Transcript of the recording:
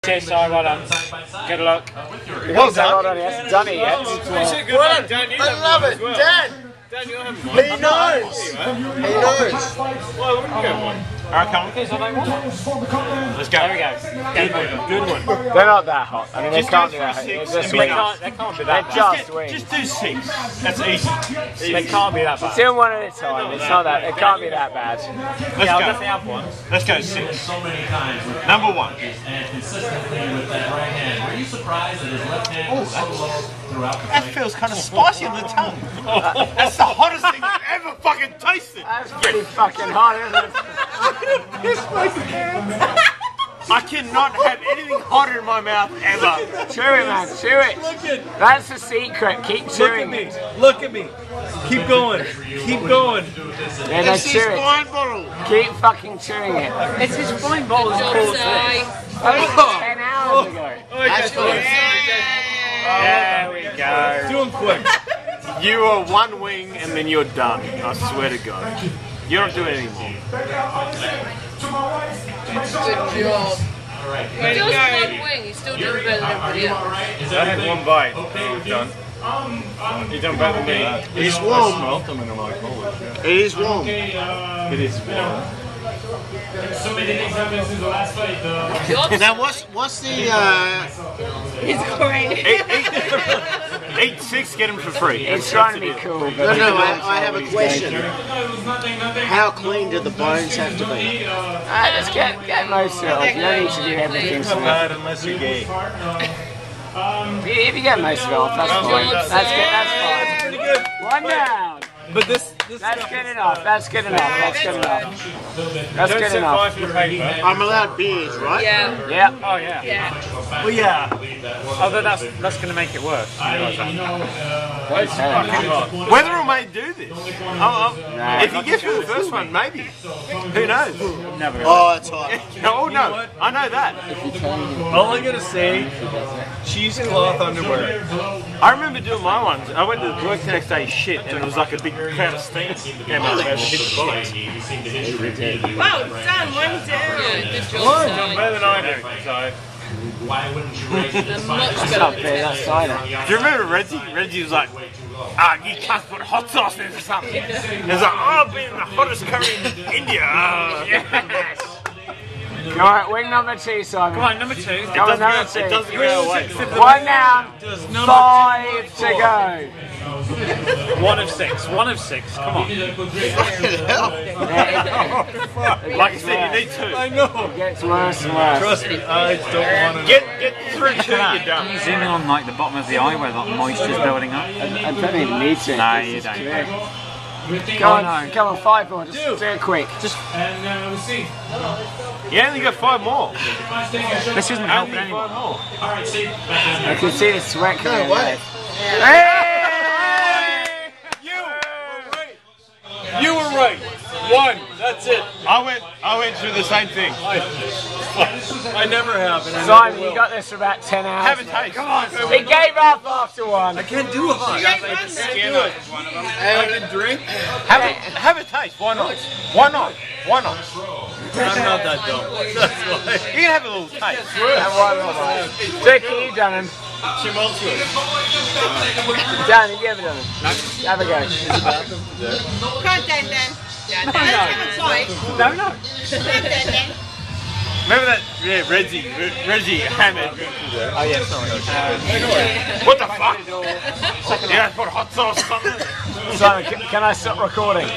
Cheers, sorry, well done. Good luck. Well done. He hasn't done it yet. Well done, Dan. I love it, Dan. Dan, you're having one. He knows. He knows. Well, we can go one. Alright, come on. Let's go. There we go. Good one. They're not that hot. I mean, they can't be that hot. They can't be that bad. Just do 6. That's easy. They can't be that bad. Do one at a time. It's not that. It can't be that bad. Yeah, I'll definitely have one. Let's go 6. Number 1. That feels kind of spicy on the tongue. That's the hottest thing I've ever fucking tasted. That's pretty fucking hot, isn't it? I cannot have anything hotter in my mouth ever. Chew it, man. Chew it. That's the secret. Keep chewing it. Look at me. Keep going. Keep going. Yeah, no, It's chew his it. wine bottle. Keep fucking chewing it. It's his fine bottle. Only 10 hours ago. That's good. There we go. Do them quick. You are one wing and then you're done. I swear to God. You don't do it anymore. Good job. Just one wing, he's still doing better than everybody else. I had one bite. We're done. You've done better than me. It's warm. Smelt them and I'm like, holy shit. It is warm. It is warm. So many things happened since the last fight. Now, what's the? He's great. Eat 6, get them for free. It's trying to be cool, but No, I have a question. How clean do the bones have to be? Let's get most of it off. You don't need to do everything. It's not bad unless you're gay. If you get most of it off, that's fine. That's good. That's Pretty good. fine. One down. But this That's good enough. That's good enough. That's good enough. That's good enough. I'm allowed beers, right? Yeah. Yeah. Oh, yeah. Yeah. Well, yeah. Although that's going to make it worse. Whether or may do this. If you get through the first one, maybe. Who knows? Never. Oh, it's hot. Oh no, I know that. All I gotta say, cheesecloth underwear. I remember doing my ones. I went to work the next day, shit, and it was like a big cloud of steam came out and hit the box. Wow, Dan, one down. Yeah, good job, One, Si. better than I do. So. Why wouldn't you raise it? They're much That's better not than fair. That's cider. Do you remember Reggie? Reggie was like, you can't put hot sauce in or something. He was like, I've been the hottest curry in India. Yes. Alright, wing number 2, Simon. Come on, number 2. It doesn't go away. One down. 5 to go. 1 of 6. 1 of 6. Come on. Like I said, you need 2. I know. It gets worse and worse. Trust me, I don't want to. Get through 2, you're done. Can you zoom in on like the bottom of the eye where that moisture's building up? I don't even need to. No, This you is don't. clear. Come on, come on, 5 more. Just do it quick. And we'll see. You only got 5 more. This isn't helping Only 5 anyone. more. Alright, see. I can see the sweat coming No out. way. Hey! You were right. 1. That's it. I went through the same thing. I never have. And I Simon, never you will. got this for about 10 hours. Have a taste. Come on. He gave up after 1. I can't do hot. I can drink. Have a taste. Why not? Why not? Why not? I'm not that dumb. That's why. You can have a little taste. Jackie, you done him. Dan, you ever done him? No. Have a go. Come on, Dan. Yeah, Dan. Let's have a try. No. Dan. Remember that? Yeah, Reggie hammered. Oh, yeah, sorry. What the fuck? You guys put hot sauce or something? Simon, can I stop recording?